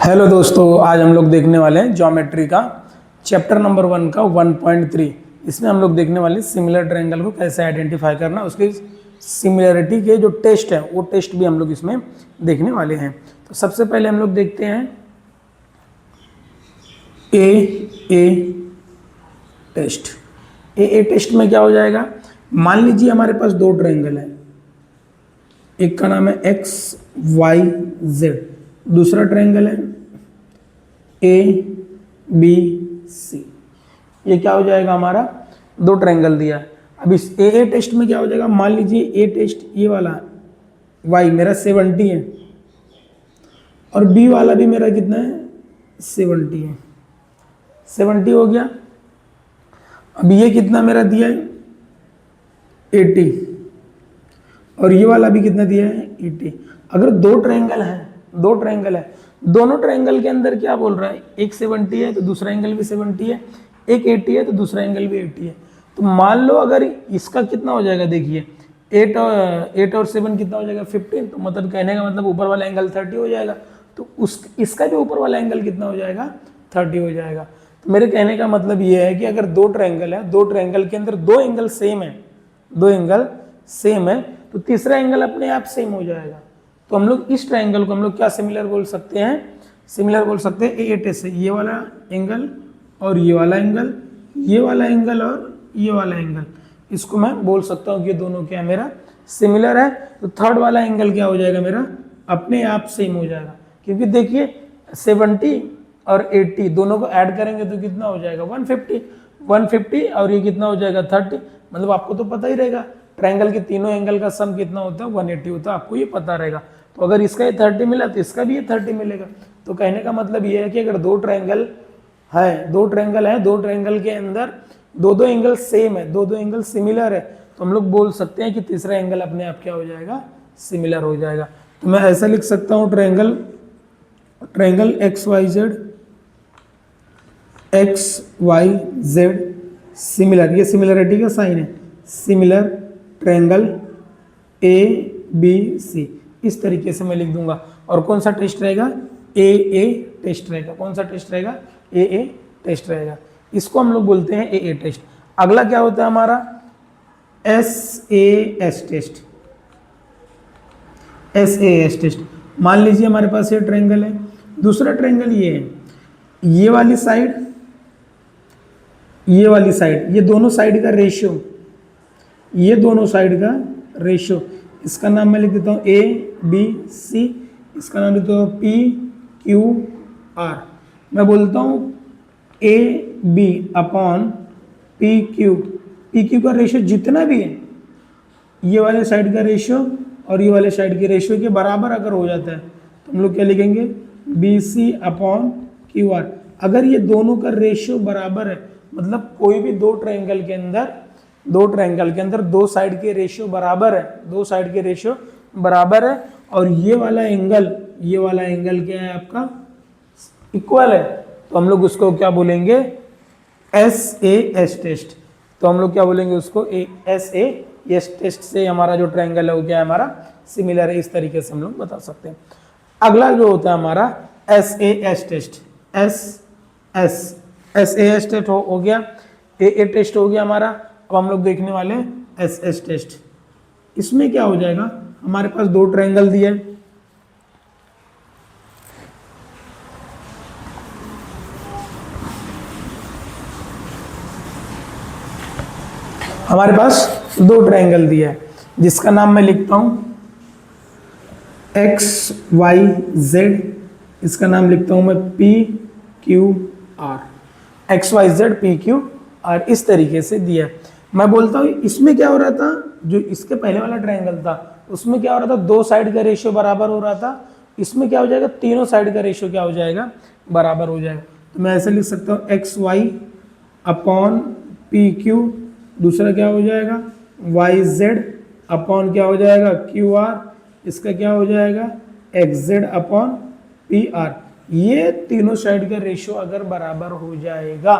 Hello दोस्तों, आज हम लोग देखने वाले हैं ज्योमेट्री का चैप्टर नंबर 1 का 1.3। इसमें हम लोग देखने वाले सिमिलर ट्रायंगल को कैसे आइडेंटिफाई करना, उसकी सिमिलरिटी के जो टेस्ट है वो टेस्ट भी हम लोग इसमें देखने वाले हैं। तो सबसे पहले हम लोग देखते हैं ए टेस्ट। ए टेस्ट में क्या हो जाएगा, मान लीजिए हमारे पास दो ट्रायंगल है, एक का नाम है एक्स वाई जेड, दूसरा ट्रायंगल है ए बी सी। ये क्या हो जाएगा, हमारा दो ट्रायंगल दिया है। अब इस ए टेस्ट में क्या हो जाएगा, मान लीजिए ए टेस्ट ये वाला y मेरा 70 है और b वाला भी मेरा कितना है 70 है। 70 हो गया। अब ये कितना मेरा दिया है 80 और ये वाला भी कितना दिया है 80। अगर दो ट्रायंगल है, दोनों ट्रायंगल के अंदर क्या बोल रहा है, एक 70 है तो दूसरा एंगल भी 70 है, एक 80 है तो दूसरा एंगल भी 80 है। तो मान लो अगर इसका कितना हो जाएगा, देखिए 8 और 7 कितना हो जाएगा 15। तो मतलब कहने का मतलब ऊपर वाला एंगल 30 हो जाएगा। तो इसका भी ऊपर वाला एंगल कितना हो जाएगा 30 हो जाएगा। तो मेरे कहने का मतलब ये है कि अगर दो ट्रायंगल है, दो ट्रायंगल के अंदर दो एंगल सेम है तो तीसरा एंगल अपने आप सेम हो जाएगा। तो हम लोग इस ट्रायंगल को हम लोग क्या सिमिलर बोल सकते हैं, सिमिलर बोल सकते हैं ए टेस्ट से। ये वाला एंगल और ये वाला एंगल, ये वाला एंगल और ये वाला एंगल, इसको मैं बोल सकता हूँ कि ये दोनों क्या मेरा सिमिलर है। तो थर्ड वाला एंगल क्या हो जाएगा, मेरा अपने आप सेम हो जाएगा। क्योंकि देखिए 70 और 80 दोनों को ऐड करेंगे तो कितना हो जाएगा 150 और ये कितना हो जाएगा 30। मतलब आपको तो पता ही रहेगा ट्रायंगल के तीनों एंगल का सम कितना होता है 180 होता है, आपको ये पता रहेगा। तो अगर इसका ये 30 मिला तो इसका भी ये 30 मिलेगा। तो कहने का मतलब ये है कि अगर दो ट्रायंगल है, दो ट्रायंगल के अंदर दो एंगल सेम है, दो एंगल सिमिलर है, तो हम लोग बोल सकते हैं कि तीसरा एंगल अपने आप क्या हो जाएगा, सिमिलर हो जाएगा। तो मैं ऐसा लिख सकता हूँ triangle X Y Z similar, ये सिमिलरिटी का साइन है, similar triangle A B C. इस तरीके से मैं लिख दूंगा। और कौन सा टेस्ट रहेगा, ए टेस्ट रहेगा। कौन सा टेस्ट रहेगा, ए टेस्ट रहेगा। इसको हम लोग बोलते हैं ए टेस्ट। अगला क्या होता है हमारा एस टेस्ट। मान लीजिए हमारे पास ये ट्रायंगल है, दूसरा ट्रायंगल ये है, ये वाली साइड, ये दोनों साइड का रेशियो, ये दोनों साइड का रेशियो, इसका नाम मैं लिख देता हूँ ए बी सी, इसका नाम लिखता हूँ पी क्यू आर। मैं बोलता हूँ A B upon P Q का रेशियो जितना भी है, ये वाले साइड का रेशियो और ये वाले साइड के रेशियो के बराबर अगर हो जाता है तो हम लोग क्या लिखेंगे B C upon Q R. अगर ये दोनों का रेशियो बराबर है, मतलब कोई भी दो ट्रायंगल के अंदर दो साइड के रेशियो बराबर है, और ये वाला एंगल क्या है आपका इक्वल है, तो हम लोग उसको क्या बोलेंगे एस टेस्ट। तो हम लोग क्या बोलेंगे उसको एस टेस्ट से हमारा जो ट्रायंगल है वो क्या है हमारा सिमिलर है। इस तरीके से हम लोग बता सकते हैं। अगला जो होता है हमारा एस टेस्ट हो गया, ए टेस्ट हो गया हमारा। अब हम लोग देखने वाले हैं एस टेस्ट। इसमें क्या हो जाएगा, हमारे पास दो ट्रायंगल दिए हैं, जिसका नाम मैं लिखता हूं एक्स वाई जेड, इसका नाम लिखता हूं मैं P Q R. X Y Z P Q R इस तरीके से दिया। मैं बोलता हूँ इसमें क्या हो रहा था, जो इसके पहले वाला ट्रायंगल था उसमें क्या हो रहा था, दो साइड का रेशियो बराबर हो रहा था। इसमें क्या हो जाएगा, तीनों साइड का रेशियो क्या हो जाएगा, बराबर हो जाएगा। तो मैं ऐसे लिख सकता हूँ X Y upon P Q, दूसरा क्या हो जाएगा वाई जेड अपॉन क्या हो जाएगा क्यू आर, इसका क्या हो जाएगा x Z upon P R. ये तीनों साइड का रेशियो अगर बराबर हो जाएगा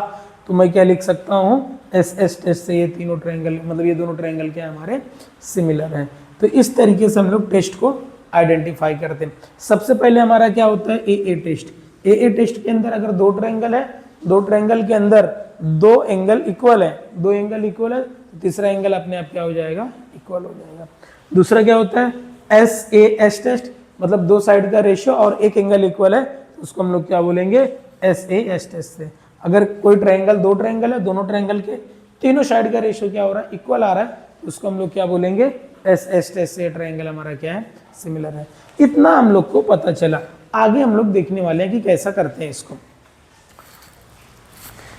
तो मैं क्या लिख सकता हूँ एस टेस्ट से ये तीनों ट्रायंगल, मतलब ये दोनों ट्रायंगल क्या हमारे सिमिलर हैं। तो इस तरीके से हम लोग टेस्ट को आइडेंटिफाई करते हैं। सबसे पहले हमारा क्या होता है ए टेस्ट। ए टेस्ट के अंदर अगर दो ट्रायंगल है, दो ट्रायंगल के अंदर दो एंगल इक्वल है, दो एंगल इक्वल है तो तीसरा एंगल अपने आप क्या हो जाएगा, इक्वल हो जाएगा। दूसरा क्या होता है, एस ए एस टेस्ट, मतलब दो साइड का रेशियो और एक एंगल इक्वल है तो उसको हम लोग क्या बोलेंगे, एस ए एस टेस्ट से। अगर कोई ट्रायंगल, दो ट्रायंगल है, दोनों ट्रायंगल के तीनों साइड का रेशियो क्या हो रहा है, इक्वल आ रहा है, तो उसको हम लोग क्या बोलेंगे, एस एस टेस्ट से ट्रायंगल हमारा क्या है, सिमिलर है। इतना हम लोग को पता चला। आगे हम लोग देखने वाले हैं कि कैसा करते हैं इसको।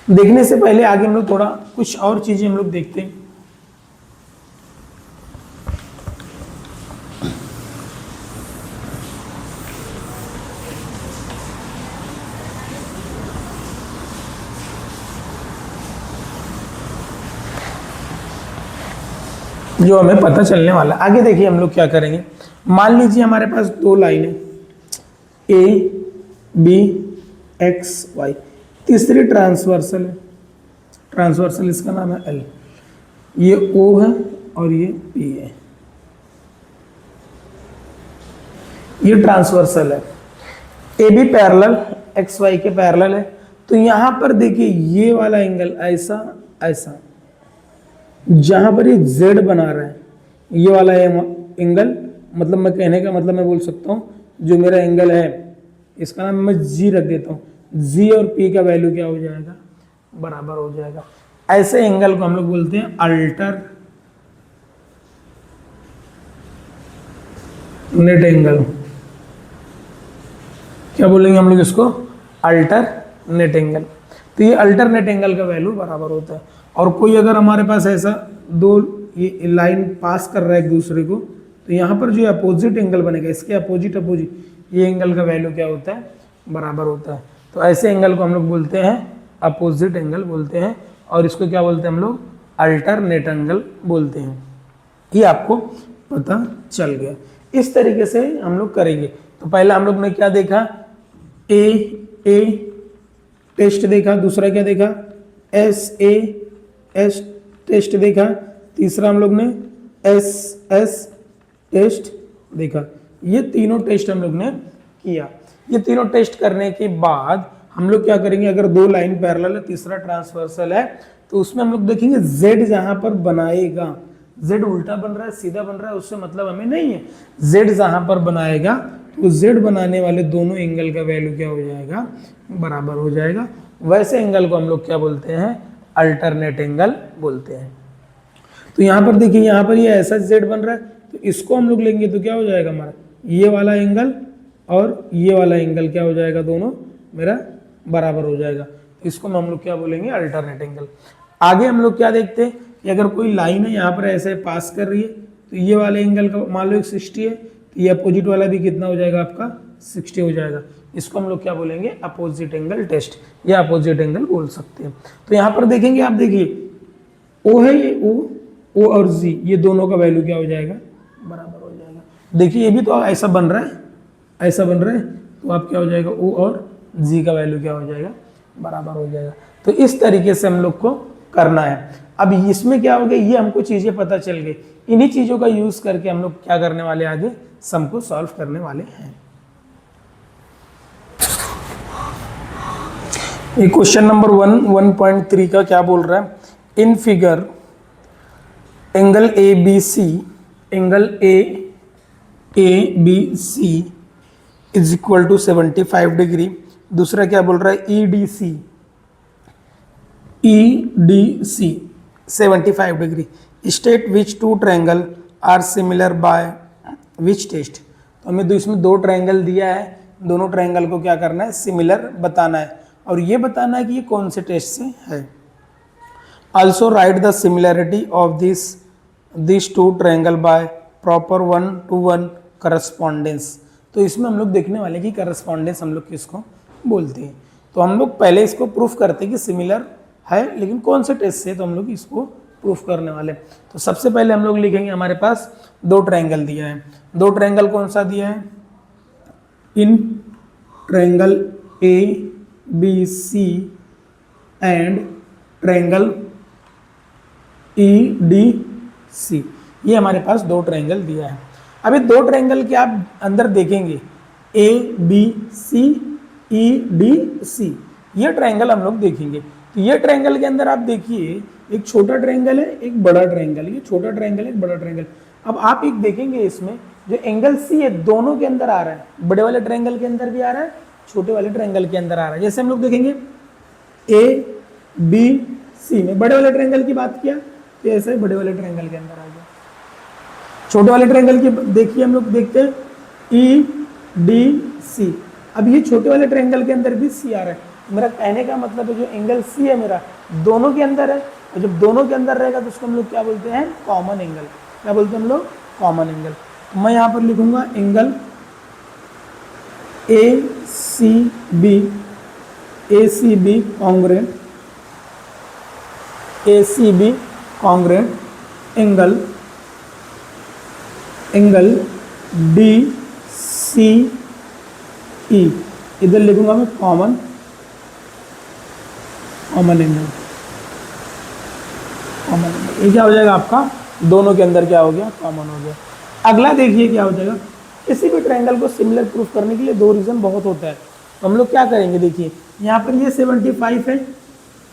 देखने से पहले आगे हम लोग थोड़ा कुछ और चीजें हम लोग देखते हैं। जो हमें पता चलने वाला। आगे देखिए हम लोग क्या करेंगे। मान लीजिए हमारे पास दो लाइन है, ए बी एक्स वाई, तीसरी ट्रांसवर्सल है, ट्रांसवर्सल इसका नाम है एल, ये ओ है और ये पी है, ये ट्रांसवर्सल है। A B parallel X Y के पैरेलल है, तो यहां पर देखिए ये वाला एंगल ऐसा ऐसा, जहां पर ये जेड बना रहा है, ये वाला एंगल, मतलब मैं कहने का मतलब मैं बोल सकता हूं जो मेरा एंगल है इसका नाम मैं जी रख देता हूं, जी और पी का वैल्यू क्या हो जाएगा, बराबर हो जाएगा। ऐसे एंगल को हम लोग बोलते हैं अल्टर नेट एंगल। क्या बोलेंगे हम लोग इसको, अल्टर नेट एंगल। तो ये अल्टरनेट एंगल का वैल्यू बराबर होता है। और कोई अगर हमारे पास ऐसा दो ये लाइन पास कर रहा है एक दूसरे को, तो यहाँ पर जो अपोजिट एंगल बनेगा, इसके अपोजिट ये एंगल का वैल्यू क्या होता है, बराबर होता है। तो ऐसे एंगल को हम लोग बोलते हैं अपोजिट एंगल बोलते हैं, और इसको क्या बोलते हैं हम लोग, अल्टरनेट एंगल बोलते हैं। ये आपको पता चल गया। इस तरीके से हम लोग करेंगे। तो पहला हम लोग ने क्या देखा, ए टेस्ट देखा, दूसरा क्या देखा, एस ए एस टेस्ट देखा, तीसरा हम लोग ने एस एस टेस्ट देखा। ये तीनों टेस्ट हम लोग ने किया। ये तीनों टेस्ट करने के बाद हम लोग क्या करेंगे, अगर दो लाइन पैरेलल है, तीसरा ट्रांसवर्सल है, तो उसमें हम लोग देखेंगे जेड जहां पर बनाएगा, जेड उल्टा बन रहा है सीधा बन रहा है उससे मतलब हमें नहीं है, जेड जहां पर बनाएगा तो जेड बनाने वाले दोनों एंगल का वैल्यू क्या हो जाएगा, बराबर हो जाएगा। वैसे एंगल को हम लोग क्या बोलते हैं, अल्टरनेट एंगल बोलते हैं। तो यहाँ पर देखिए, यहाँ पर ये ऐसा जेड बन रहा है, तो इसको हम लोग लेंगे तो क्या हो जाएगा हमारा, ये वाला एंगल और ये वाला एंगल क्या हो जाएगा, दोनों मेरा बराबर हो जाएगा। तो इसको हम लोग क्या बोलेंगे, अल्टरनेट एंगल। आगे हम लोग क्या देखते हैं कि अगर कोई लाइन है यहाँ पर ऐसे पास कर रही है, तो ये वाले एंगल का मान लो 60 है, तो ये अपोजिट वाला भी कितना हो जाएगा आपका, 60 हो जाएगा। इसको हम लोग क्या बोलेंगे, अपोजिट एंगल टेस्ट या अपोजिट एंगल बोल सकते हैं। तो यहाँ पर देखेंगे आप, देखिए ओ है, ये ओ और जी, ये दोनों का वैल्यू क्या हो जाएगा, बराबर हो जाएगा। देखिए ये भी तो ऐसा बन रहा है, ऐसा बन रहा है, तो आप क्या हो जाएगा, ओ और जी का वैल्यू क्या हो जाएगा, बराबर हो जाएगा। तो इस तरीके से हम लोग को करना है। अब इसमें क्या हो गया, ये हमको चीजें पता चल गई, इन्हीं चीजों का यूज करके हम लोग क्या करने वाले, आगे सम को सॉल्व करने वाले हैं। ये क्वेश्चन नंबर 1.3 का क्या बोल रहा है, in figure angle A B C, angle A B C is equal to 75 degree. दूसरा क्या बोल रहा है, E D C 75 degree. State which two triangle are similar by which test. तो हमें इसमें दो ट्रायंगल दिया है, दोनों ट्रायंगल को क्या करना है, सिमिलर बताना है, और ये बताना है कि ये कौन से टेस्ट से है। Also write the similarity of this two triangle by proper 1-to-1 correspondence. तो इसमें हम लोग देखने वाले कि करस्पॉन्डेंस हम लोग किसको बोलते हैं। तो हम लोग पहले इसको प्रूफ करते हैं कि सिमिलर है, लेकिन कौन से टेस्ट से, तो हम लोग इसको प्रूफ करने वाले। तो सबसे पहले हम लोग लिखेंगे, हमारे पास दो ट्रायंगल दिया है। दो ट्रायंगल कौन सा दिया है, in triangle A B C and triangle E D C, ये हमारे पास दो ट्रायंगल दिया है। अभी दो ट्रायंगल के आप अंदर देखेंगे, ए बी सी EDC, ये ट्रायंगल हम लोग देखेंगे। तो ये ट्रायंगल के अंदर आप देखिए एक छोटा ट्रायंगल है, एक बड़ा ट्रायंगल, ये छोटा ट्रायंगल है, एक बड़ा ट्रायंगल। अब आप एक देखेंगे इसमें जो एंगल सी है दोनों के अंदर आ रहा है, बड़े वाले ट्रायंगल के अंदर भी आ रहा है, छोटे वाले ट्रायंगल के अंदर आ रहा है। जैसे हम लोग देखेंगे ABC में बड़े वाले ट्रायंगल की बात किया तो ऐसे बड़े वाले ट्रायंगल के अंदर आ गया। छोटे वाले ट्रायंगल की देखिए हम लोग देखते हैं EDC। अब ये छोटे वाले ट्रायंगल के अंदर भी सी आ रहा है। मेरा कहने का मतलब है जो एंगल सी है मेरा दोनों के अंदर है, और जब दोनों के अंदर रहेगा तो उसको हम लोग क्या बोलते हैं, कॉमन एंगल। क्या बोलते हैं हम लोग, कॉमन एंगल। तो मैं यहाँ पर लिखूंगा angle ACB congruent angle DCE, इधर लिखूंगा मैं कॉमन एंगल। ये क्या हो जाएगा आपका, दोनों के अंदर क्या हो गया, कॉमन हो गया। अगला देखिए क्या हो जाएगा, किसी भी ट्रायंगल को सिमिलर प्रूफ करने के लिए दो रीजन बहुत होता है। तो हम लोग क्या करेंगे, देखिए यहाँ पर ये 75 है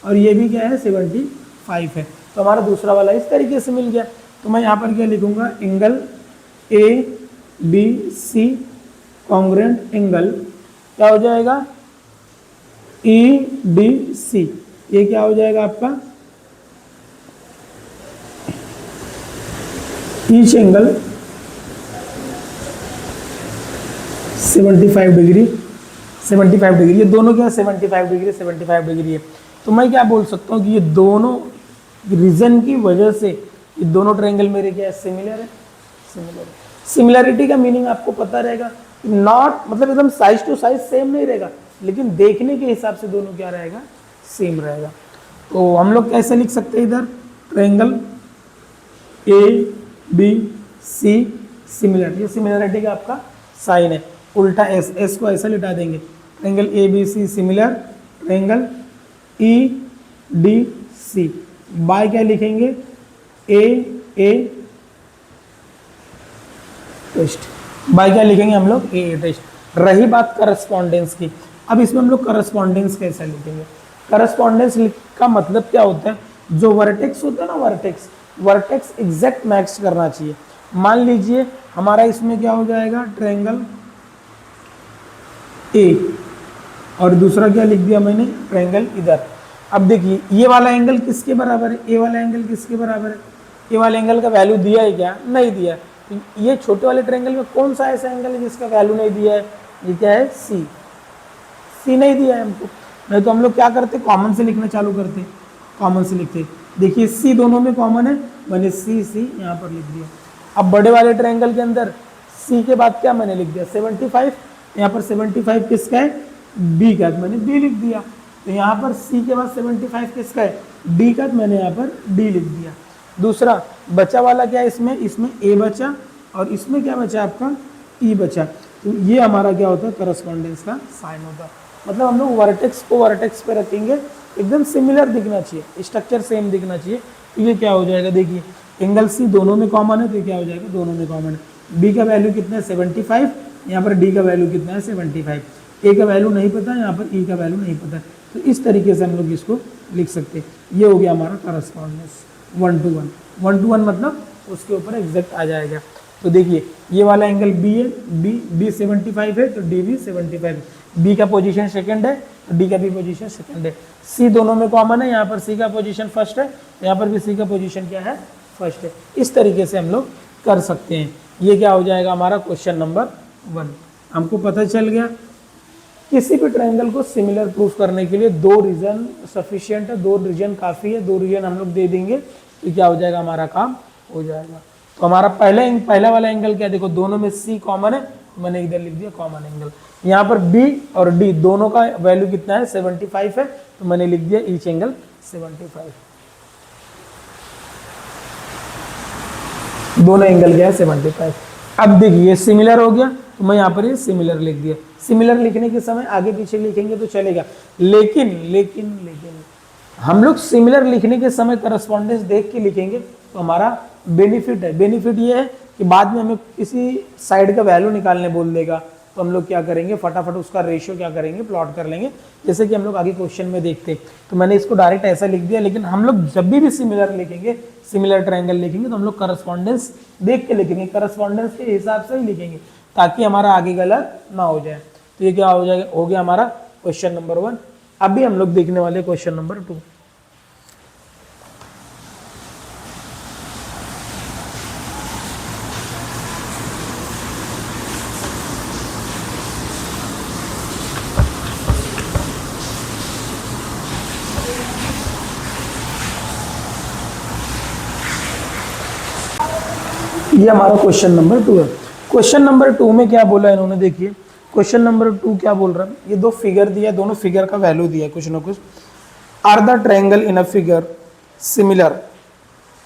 और ये भी क्या है 75 है, तो हमारा दूसरा वाला इस तरीके से मिल गया। तो मैं यहाँ पर क्या लिखूंगा, एंगल ABC कॉन्ग्रेंट एंगल क्या हो जाएगा, EDC। ये क्या हो जाएगा आपका, ईच एंगल 75 डिग्री, ये दोनों क्या 75 डिग्री है। तो मैं क्या बोल सकता हूँ कि ये दोनों रीजन की वजह से ये दोनों ट्रायंगल मेरे क्या है, सिमिलर है। सिमिलरिटी का मीनिंग आपको पता रहेगा, नॉट मतलब एकदम साइज टू साइज सेम नहीं रहेगा, लेकिन देखने के हिसाब से दोनों क्या रहेगा, सेम रहेगा। तो हम लोग कैसे लिख सकते हैं, इधर ट्रायंगल ABC सिमिलर, ये सिमिलरिटी का आपका साइन है, उल्टा एस को ऐसा लिटा देंगे, triangle ABC similar, triangle EDC by क्या लिखेंगे, AA टेस्ट, बाय क्या लिखेंगे हम लोग, AA टेस्ट। रही बात करस्पॉन्डेंस की, अब इसमें हम लोग करस्पॉन्डेंस कैसे लिखेंगे। करस्पॉन्डेंस का मतलब क्या होता है, जो वर्टेक्स होता है ना, वर्टेक्स एग्जैक्ट मैच करना चाहिए। मान लीजिए हमारा इसमें क्या हो जाएगा, ट्रायंगल A और दूसरा क्या लिख दिया मैंने, ट्रायंगल इधर। अब देखिए ये वाला एंगल किसके बराबर है, ए वाला एंगल किसके बराबर है, ए वाले एंगल का वैल्यू दिया है क्या, नहीं दिया है। तो ये छोटे वाले ट्रायंगल में कौन सा ऐसा एंगल है जिसका वैल्यू नहीं दिया है, ये क्या है, सी नहीं दिया है हमको। नहीं तो हम लोग क्या करते, कॉमन से लिखना चालू करते, कॉमन से लिखते। देखिए सी दोनों में कॉमन है, मैंने सी यहाँ पर लिख दिया। अब बड़े वाले ट्रायंगल के अंदर सी के बाद क्या मैंने लिख दिया, 75, यहाँ पर 75 किसका है, बी का, मैंने बी लिख दिया। तो यहाँ पर सी के बाद 75 किसका है, डी का, मैंने यहाँ पर डी लिख दिया। दूसरा बचा वाला क्या है, इसमें ए बचा और इसमें क्या बचा आपका, ई बचा। तो ये हमारा क्या होता है, करस्पॉन्डेंस का साइन होता है। मतलब हम लोग वर्टेक्स को वर्टेक्स पे रखेंगे, एकदम सिमिलर दिखना चाहिए, स्ट्रक्चर सेम दिखना चाहिए। तो ये क्या हो जाएगा, देखिए एंगल सी दोनों में कॉमन है, तो क्या हो जाएगा, दोनों में कॉमन है। बी का वैल्यू कितना है, 75, यहाँ पर डी का वैल्यू कितना है, 75। ए का वैल्यू नहीं पता, यहाँ पर ई का वैल्यू नहीं पता। तो इस तरीके से हम लोग इसको लिख सकते हैं। ये हो गया हमारा करस्पॉन्डेंस 1 to 1 मतलब उसके ऊपर एग्जैक्ट आ जाएगा। तो देखिए ये वाला एंगल बी है, बी 75 है, तो डी भी 75 है। बी का पोजीशन सेकंड है, तो डी का भी पोजीशन सेकंड है। सी दोनों में कॉमन है, यहाँ पर सी का पोजीशन फर्स्ट है, यहाँ पर भी सी का पोजीशन क्या है, फर्स्ट है। इस तरीके से हम लोग कर सकते हैं। ये क्या हो जाएगा हमारा क्वेश्चन नंबर 1। हमको पता चल गया किसी भी ट्रायंगल को सिमिलर प्रूफ करने के लिए दो रीजन सफिशिएंट है, दो रीजन काफ़ी है, दो रीजन हम लोग दे देंगे तो क्या हो जाएगा, हमारा काम हो जाएगा। तो हमारा पहला वाला एंगल क्या, देखो दोनों में सी कॉमन है, तो मैंने इधर लिख दिया कॉमन एंगल। यहाँ पर बी और डी दोनों का वैल्यू कितना है, 75 है, तो मैंने लिख दिया ईच एंगल 75। दोनों एंगल क्या है, 75। अब देखिए सिमिलर हो गया, तो मैं यहाँ पर ये सिमिलर लिख दिया। सिमिलर लिखने के समय आगे पीछे लिखेंगे तो चलेगा, लेकिन हम लोग सिमिलर लिखने के समय करस्पॉन्डेंस देख के लिखेंगे तो हमारा बेनिफिट है। बेनिफिट ये है कि बाद में हमें किसी साइड का वैल्यू निकालने बोल देगा तो हम लोग क्या करेंगे, फटाफट उसका रेशियो क्या करेंगे, प्लॉट कर लेंगे, जैसे कि हम लोग आगे क्वेश्चन में देखते हैं। तो मैंने इसको डायरेक्ट ऐसा लिख दिया, लेकिन हम लोग जब भी सिमिलर लिखेंगे, सिमिलर ट्रायंगल लिखेंगे, तो हम लोग करस्पॉन्डेंस देख के लिखेंगे, करस्पॉन्डेंस के हिसाब से ही लिखेंगे, ताकि हमारा आगे गलत ना हो जाए। तो ये क्या हो जाएगा, हो गया हमारा क्वेश्चन नंबर 1। अभी हम लोग देखने वाले क्वेश्चन नंबर 2। ये हमारा क्वेश्चन नंबर 2 है। क्वेश्चन नंबर 2 में क्या बोला इन्होंने, देखिए क्वेश्चन नंबर 2 क्या बोल रहा है, ये दो फिगर दिया है, दोनों फिगर का वैल्यू दिया है कुछ ना कुछ। Are the triangle in a figure similar,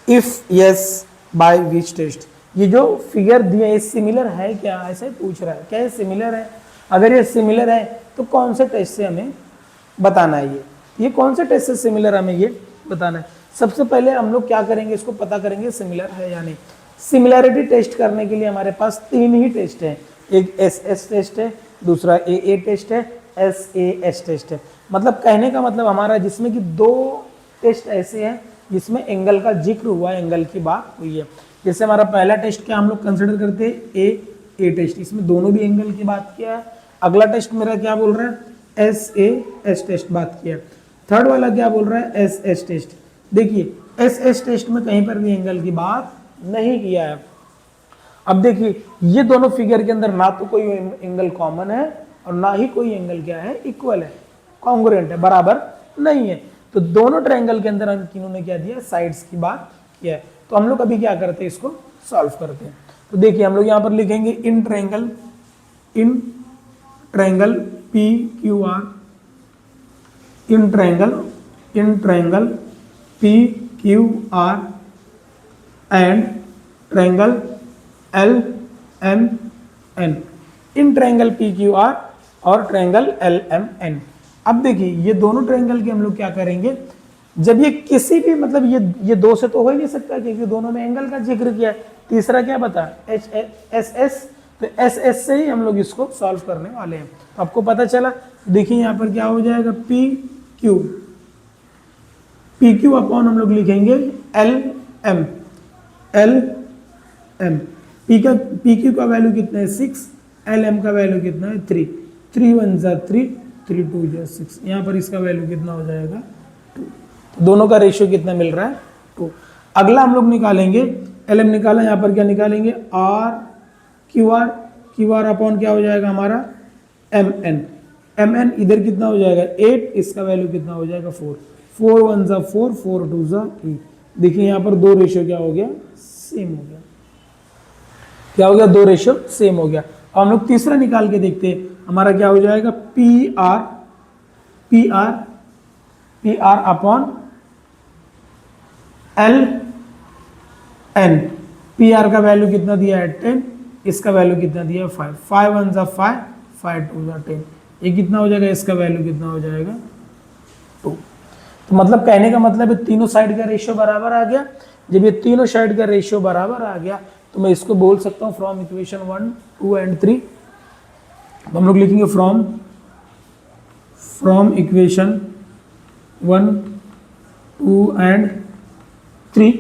if yes by which test. ये जो फिगर दिया है सिमिलर है क्या, ऐसे पूछ रहा है, क्या ये सिमिलर है? अगर ये सिमिलर है तो कौन से टेस्ट से हमें बताना है, ये कौन से टेस्ट से सिमिलर हमें ये बताना है। सबसे पहले हम लोग क्या करेंगे, इसको पता करेंगे सिमिलर है या नहीं। सिमिलैरिटी टेस्ट करने के लिए हमारे पास 3 ही टेस्ट है, एक एस टेस्ट है, दूसरा ए टेस्ट है, एस टेस्ट है। मतलब कहने का मतलब हमारा जिसमें कि 2 टेस्ट ऐसे हैं जिसमें एंगल का जिक्र हुआ है, एंगल की बात हुई है। जैसे हमारा पहला टेस्ट क्या हम लोग कंसिडर करते हैं, ए टेस्ट, इसमें दोनों भी एंगल की बात किया है। अगला टेस्ट मेरा क्या बोल रहा है, एस टेस्ट बात किया। थर्ड वाला क्या बोल रहा है, एस टेस्ट। देखिए एस टेस्ट में कहीं पर भी एंगल की बात नहीं किया है। अब देखिए ये दोनों फिगर के अंदर ना तो कोई एंगल कॉमन है और ना ही कोई एंगल क्या है, इक्वल है, कॉन्ग्रुएंट है, बराबर नहीं है। तो दोनों ट्रायंगल के अंदर हम तीनों ने क्या दिया, साइड्स की बात किया है। तो हम लोग अभी क्या करते हैं, इसको सॉल्व करते हैं। तो देखिए हम लोग यहाँ पर लिखेंगे in triangle P Q R, in triangle P Q R and triangle L M N, in triangle P Q R और ट्रायंगल एल एम एन। अब देखिए ये दोनों ट्रायंगल के हम लोग क्या करेंगे, जब ये किसी भी मतलब ये 2 से तो हो ही नहीं सकता क्योंकि दोनों में एंगल का जिक्र किया है। तीसरा क्या बता, एस, तो एस से ही हम लोग इसको सॉल्व करने वाले हैं। तो आपको पता चला, देखिए यहाँ पर क्या हो जाएगा, पी क्यू अपॉन हम लोग लिखेंगे एल एम। पी क्यू का वैल्यू कितना है 6, एल एम का वैल्यू कितना है 3, 3 1 जा 3, 3 2 जा 6। यहाँ पर इसका वैल्यू कितना हो जाएगा 2। तो दोनों का रेशियो कितना मिल रहा है 2। अगला हम लोग निकालेंगे, एल एम निकाला, यहाँ पर क्या निकालेंगे आर क्यू आर अपॉन क्या हो जाएगा हमारा एम एन। इधर कितना हो जाएगा 8, इसका वैल्यू कितना हो जाएगा 4, 4 1 जा 4, 4 2 जा 8। देखिए यहाँ पर 2 रेशियो क्या हो गया, सेम हो गया। क्या हो गया, 2 रेशियो सेम हो गया। अब हम लोग तीसरा निकाल के देखते हैं, हमारा क्या हो जाएगा P R upon L N. P R का वैल्यू कितना दिया है 10, इसका वैल्यू कितना दिया है 5, 5 1 जा 5, 5 2 जा 10। ये कितना हो जाएगा, इसका वैल्यू कितना हो जाएगा 2। तो मतलब कहने का मतलब है तीनों साइड का रेशियो बराबर आ गया। जब ये तीनों साइड का रेशियो बराबर आ गया तो मैं इसको बोल सकता हूँ फ्रॉम इक्वेशन 1 2 एंड 3। हम लोग लिखेंगे from equation 1 2 and 3,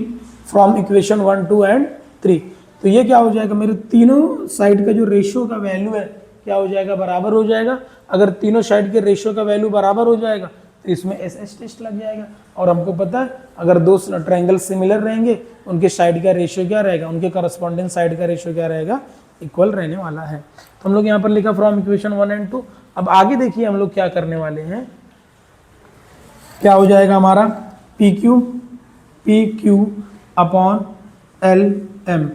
from equation 1 2 and 3। तो ये क्या हो जाएगा, मेरे तीनों साइड का जो रेशियो का वैल्यू है क्या हो जाएगा, बराबर हो जाएगा। अगर तीनों साइड के रेशियो का वैल्यू बराबर हो जाएगा तो इसमें एस टेस्ट लग जाएगा। और हमको पता है अगर 2 ट्रायंगल सिमिलर रहेंगे उनके साइड का रेशियो क्या रहेगा, उनके करस्पॉन्डिंग साइड का रेशियो क्या रहेगा, इक्वल रहने वाला है। तो हम लोग यहाँ पर लिखा फ्रॉम इक्वेशन 1 एंड 2। अब आगे देखिए हम लोग क्या करने वाले हैं, क्या हो जाएगा हमारा P Q upon L M,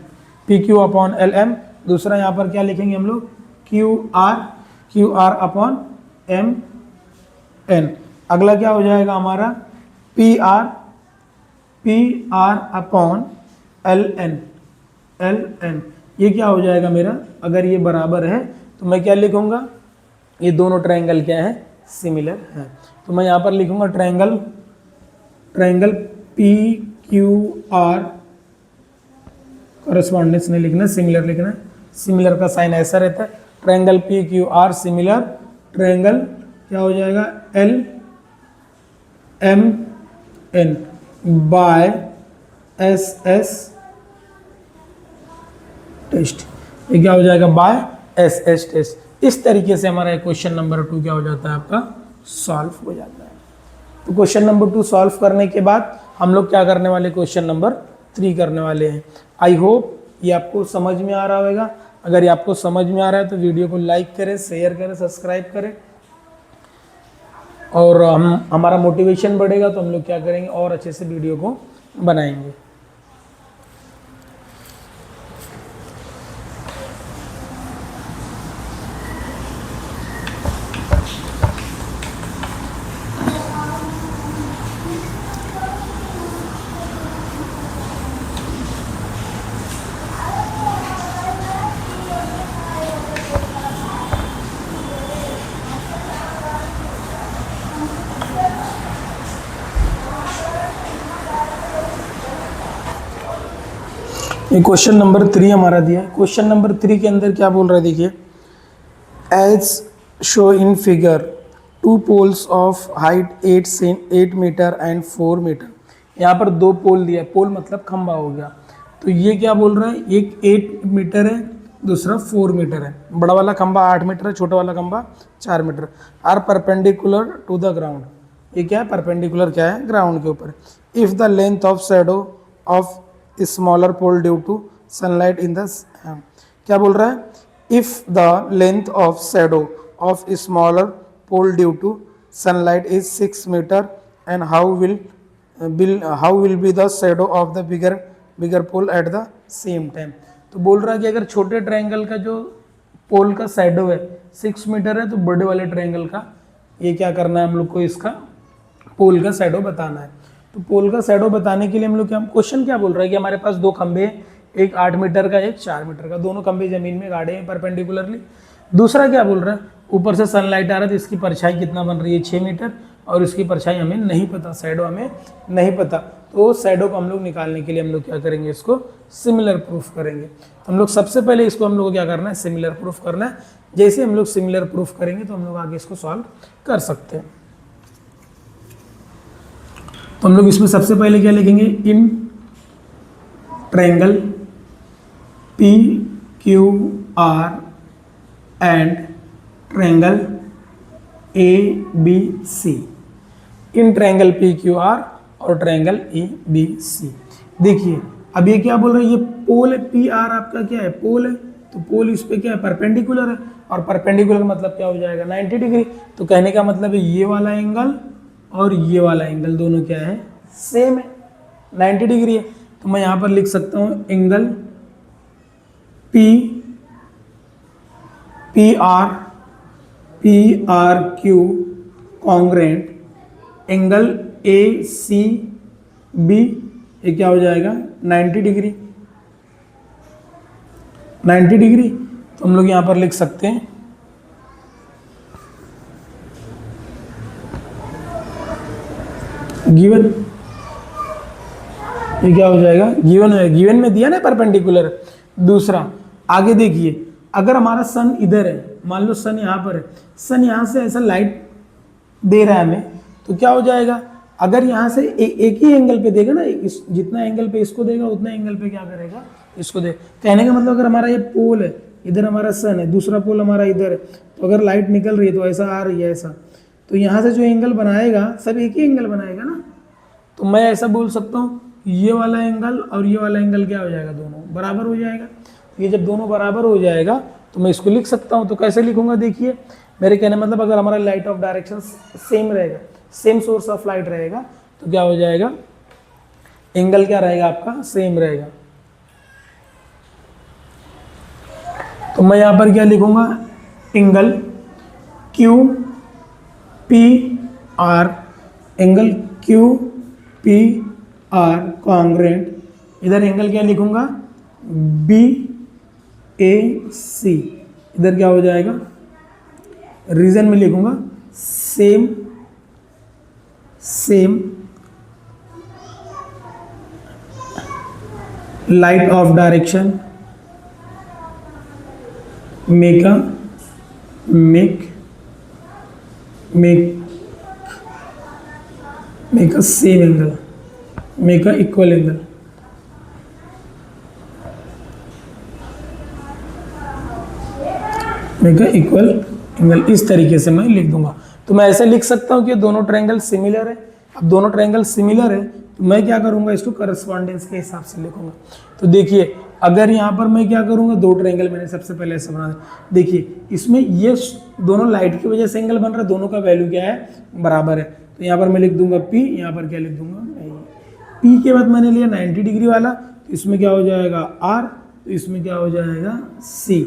P Q upon L M. दूसरा यहाँ पर क्या लिखेंगे हम लोग Q R upon M N. अगला क्या हो जाएगा हमारा P R upon L N. ये क्या हो जाएगा मेरा, अगर ये बराबर है तो मैं क्या लिखूंगा, ये दोनों ट्रायंगल क्या है, सिमिलर है। तो मैं यहाँ पर लिखूंगा triangle P Q are, correspondence नहीं लिखना, सिमिलर लिखना है। सिमिलर का साइन ऐसा रहता है, triangle P Q R similar triangle क्या हो जाएगा L M N by S S test, ये क्या हो जाएगा बाय एस एस टेस्ट। इस तरीके से हमारा क्वेश्चन नंबर 2 क्या हो जाता है आपका सॉल्व हो जाता है। तो क्वेश्चन नंबर 2 सॉल्व करने के बाद हम लोग क्या करने वाले क्वेश्चन नंबर 3 करने वाले हैं। आई होप ये आपको समझ में आ रहा होगा। अगर ये आपको समझ में आ रहा है तो वीडियो को लाइक करें, शेयर करें, सब्सक्राइब करें और हमारा मोटिवेशन बढ़ेगा तो हम लोग क्या करेंगे और अच्छे से वीडियो को बनाएंगे। ये क्वेश्चन नंबर 3 हमारा दिया है। क्वेश्चन नंबर 3 के अंदर क्या बोल रहा है देखिए, as shown in figure 2 poles of height 8 metre and 4 metre. यहाँ पर 2 पोल दिया है, पोल मतलब खंबा हो गया। तो ये क्या बोल रहा है, एक 8 मीटर है, दूसरा 4 मीटर है। बड़ा वाला खंबा 8 मीटर है, छोटा वाला खंबा 4 metre. Are perpendicular to the ground, ये क्या है परपेंडिकुलर क्या है ग्राउंड के ऊपर। If the length of shadow of smaller pole due to sunlight in the, क्या बोल रहा है, if the length of shadow of smaller pole due to sunlight is 6 metre and how will be the shadow of the bigger pole at the same time. तो बोल रहा है कि अगर छोटे ट्रायंगल का जो पोल का शैडो है 6 मीटर है तो बड़े वाले ट्रायंगल का ये क्या करना है हम लोग को, इसका पोल का शैडो बताना है। तो पोल का शैडो बताने के लिए हम लोग क्या, क्वेश्चन क्या बोल रहा है कि हमारे पास 2 खंबे हैं, एक 8 मीटर का एक 4 मीटर का, दोनों खंबे जमीन में गाड़े हैं परपेंडिकुलरली। दूसरा क्या बोल रहा है, ऊपर से सनलाइट आ रहा है तो इसकी परछाई कितना बन रही है 6 मीटर और इसकी परछाई हमें नहीं पता, शैडो हमें नहीं पता। तो शैडो को हम लोग निकालने के लिए हम लोग क्या करेंगे, इसको सिमिलर प्रूफ करेंगे। तो हम लोग सबसे पहले इसको हम लोग को क्या करना है, सिमिलर प्रूफ करना है। जैसे हम लोग सिमिलर प्रूफ करेंगे तो हम लोग आगे इसको सॉल्व कर सकते हैं। तो हम लोग इसमें सबसे पहले क्या लिखेंगे, in triangle P Q R and triangle A B C, in triangle P Q R और ट्रायंगल ए बी सी। देखिए अब ये क्या बोल रहे हैं, ये पोल है, पी आर आपका क्या है पोल है, तो पोल इस पे क्या है परपेंडिकुलर है, और परपेंडिकुलर मतलब क्या हो जाएगा 90 डिग्री। तो कहने का मतलब है ये वाला एंगल और ये वाला एंगल दोनों क्या है सेम है, 90 डिग्री है। तो मैं यहाँ पर लिख सकता हूँ angle P R Q congruent angle A C B, ये क्या हो जाएगा 90 डिग्री, 90 डिग्री। तो हम लोग यहाँ पर लिख सकते हैं गिवन, ये क्या हो जाएगा गिवन है, गिवन में दिया ना परपेंडिकुलर। दूसरा आगे देखिए, अगर हमारा सन इधर है, मान लो सन यहाँ पर है, सन यहाँ से ऐसा लाइट दे रहा है हमें, तो क्या हो जाएगा, अगर यहाँ से एक ही एंगल पे देगा ना, इस जितना एंगल पे इसको देगा उतना एंगल पे क्या करेगा इसको दे। कहने का मतलब अगर हमारा ये पोल है, इधर हमारा सन है, दूसरा पोल हमारा इधर है, तो अगर लाइट निकल रही है तो ऐसा आ रही है ऐसा, तो यहाँ से जो एंगल बनाएगा सब एक ही एंगल बनाएगा ना। तो मैं ऐसा बोल सकता हूँ ये वाला एंगल और ये वाला एंगल क्या हो जाएगा, दोनों बराबर हो जाएगा। ये जब दोनों बराबर हो जाएगा तो मैं इसको लिख सकता हूँ। तो कैसे लिखूंगा, देखिए मेरे कहने मतलब अगर हमारा लाइट ऑफ डायरेक्शन सेम रहेगा, सेम सोर्स ऑफ लाइट रहेगा, तो क्या हो जाएगा एंगल क्या रहेगा आपका सेम रहेगा। तो मैं यहाँ पर क्या लिखूंगा, angle Q P R, angle Q P R congruent, इधर एंगल क्या लिखूंगा बी ए सी, इधर क्या हो जाएगा रीजन में लिखूंगा same light of direction make a make make make a same angle, make a equal angle, make a equal angle. इस तरीके से मैं लिख दूंगा। तो मैं ऐसे लिख सकता हूं कि दोनों ट्रायंगल सिमिलर है। अब दोनों ट्रायंगल सिमिलर है तो मैं क्या करूंगा, इसको करस्पॉन्डेंस के हिसाब से लिखूंगा। तो देखिए अगर यहाँ पर मैं क्या करूंगा, दो ट्रायंगल मैंने सबसे पहले ऐसे बना दिया। देखिए इसमें ये दोनों लाइट की वजह से एंगल बन रहा है, दोनों का वैल्यू क्या है, बराबर है। तो यहाँ पर मैं लिख दूंगा P, यहाँ पर क्या लिख दूंगा, P के बाद मैंने लिया 90 डिग्री वाला, तो इसमें क्या हो जाएगा R, तो इसमें क्या हो जाएगा C।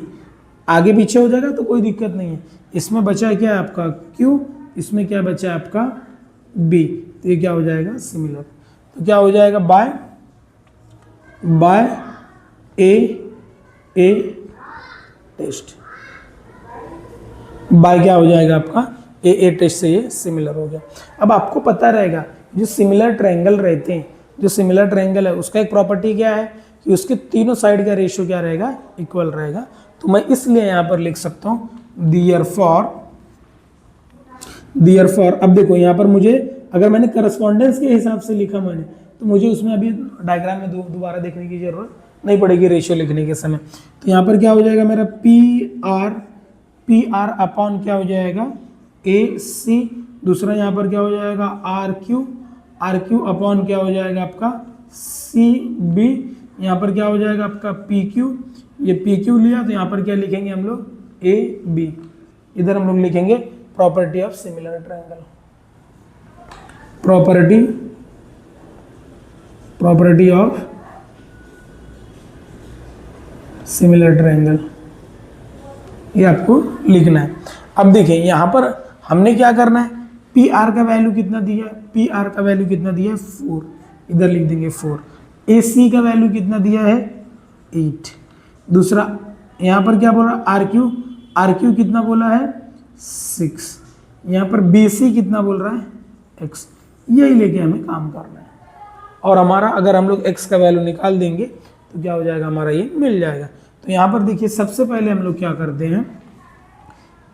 आगे पीछे हो जाएगा तो कोई दिक्कत नहीं है। इसमें बचा है क्या आपका Q, इसमें क्या बचा है आपका B, तो ये क्या हो जाएगा सिमिलर। तो क्या हो जाएगा बाय ए टेस्ट, बाय क्या हो जाएगा आपका ए टेस्ट से ये सिमिलर हो गया। अब आपको पता रहेगा जो सिमिलर ट्रायंगल रहते हैं, जो सिमिलर ट्रायंगल है उसका एक प्रॉपर्टी क्या है कि उसके तीनों साइड का रेशियो क्या रहेगा, इक्वल रहेगा। तो मैं इसलिए यहां पर लिख सकता हूं देयरफॉर। अब देखो यहां पर मुझे अगर मैंने करस्पॉन्डेंस के हिसाब से लिखा मैंने, तो मुझे उसमें अभी डायग्राम में दोबारा देखने की जरूरत नहीं पड़ेगी रेशियो लिखने के समय। तो यहाँ पर क्या हो जाएगा मेरा पी आर अपॉन क्या हो जाएगा ए सी, दूसरा यहाँ पर क्या हो जाएगा आर क्यू अपॉन क्या हो जाएगा आपका सी बी, यहाँ पर क्या हो जाएगा आपका पी क्यू, ये पी क्यू लिया तो यहाँ पर क्या लिखेंगे हम लोग ए बी, इधर हम लोग लिखेंगे property of similar triangle, property of similar triangle, ये आपको लिखना है। अब देखिए यहाँ पर हमने क्या करना है, पी आर का वैल्यू कितना दिया है, पी आर का वैल्यू कितना दिया है 4, इधर लिख देंगे 4। ए सी का वैल्यू कितना दिया है 8। दूसरा यहाँ पर क्या बोल रहा है आर क्यू कितना बोला है 6। यहाँ पर बी सी कितना बोल रहा है x, यही लेके हमें काम करना है। और हमारा अगर हम लोग x का वैल्यू निकाल देंगे तो क्या हो जाएगा, हमारा ये मिल जाएगा। तो यहाँ पर देखिए सबसे पहले हम लोग क्या करते हैं,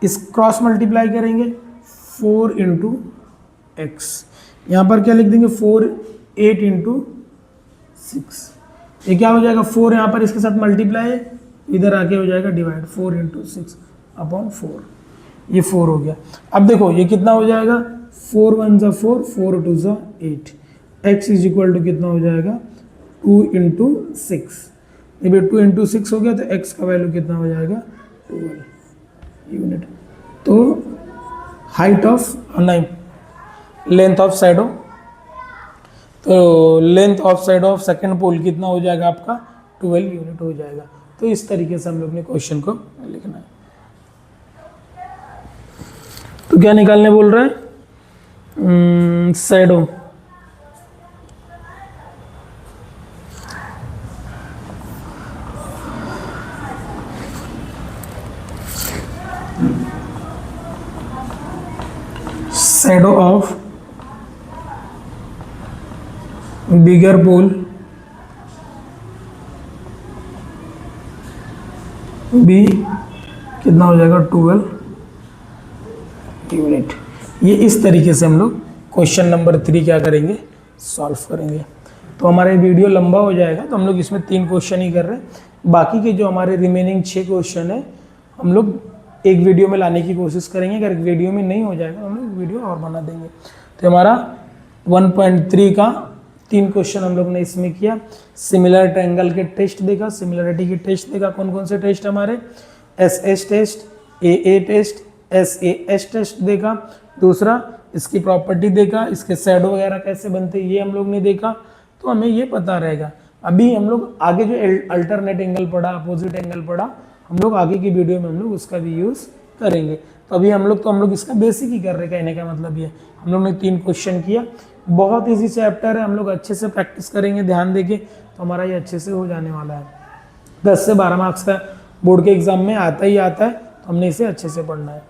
इस क्रॉस मल्टीप्लाई करेंगे 4 इंटू एक्स, यहाँ पर क्या लिख देंगे 8 इंटू 6, ये क्या हो जाएगा 4 यहाँ पर इसके साथ मल्टीप्लाई है, इधर आके हो जाएगा डिवाइड 4 इंटू 6 अपॉन 4, ये 4 हो गया। अब देखो ये कितना हो जाएगा 4 1 ज़ा 4, 4 2 ज़ा 8, x इज इक्वल टू कितना हो जाएगा 2 इंटू 6, ये भी 2 इंटू 6 हो गया तो x का वैल्यू कितना हो जाएगा 12 यूनिट। तो height of length of side of, तो length of side of second pole कितना हो जाएगा आपका 12 यूनिट हो जाएगा। तो इस तरीके से हम लोग ने क्वेश्चन को लिखना है। तो क्या निकालने बोल रहा है, shadow, shadow of bigger pole be कितना हो जाएगा 12 यूनिट। ये इस तरीके से हम लोग क्वेश्चन नंबर 3 क्या करेंगे, सॉल्व करेंगे। तो हमारा वीडियो लंबा हो जाएगा, तो हम लोग इसमें 3 क्वेश्चन ही कर रहे हैं। बाकी के जो हमारे रिमेनिंग 6 क्वेश्चन है हम लोग एक वीडियो में लाने की कोशिश करेंगे। अगर एक वीडियो में नहीं हो जाएगा हम लोग वीडियो और बना देंगे। तो हमारा 1.3 का 3 क्वेश्चन हम लोग ने इसमें किया। सिमिलर ट्रायंगल के टेस्ट देखा, सिमिलरिटी के टेस्ट देखा। कौन कौन से टेस्ट हमारे, एस टेस्ट, ए टेस्ट, एस टेस्ट देखा। दूसरा इसकी प्रॉपर्टी देखा, इसके शैडो वगैरह कैसे बनते ये हम लोग ने देखा। तो हमें ये पता रहेगा। अभी हम लोग आगे जो अल्टरनेट एंगल पढ़ा, अपोजिट एंगल पढ़ा, हम लोग आगे की वीडियो में हम लोग उसका भी यूज़ करेंगे। तो अभी हम लोग इसका बेसिक ही कर रहे हैं, कहने का मतलब ये हम लोग ने 3 क्वेश्चन किया। बहुत इजी चैप्टर है, हम लोग अच्छे से प्रैक्टिस करेंगे ध्यान देके, तो हमारा ये अच्छे से हो जाने वाला है। 10 से 12 मार्क्स का बोर्ड के एग्जाम में आता ही आता है, तो हमने इसे अच्छे से पढ़ना है।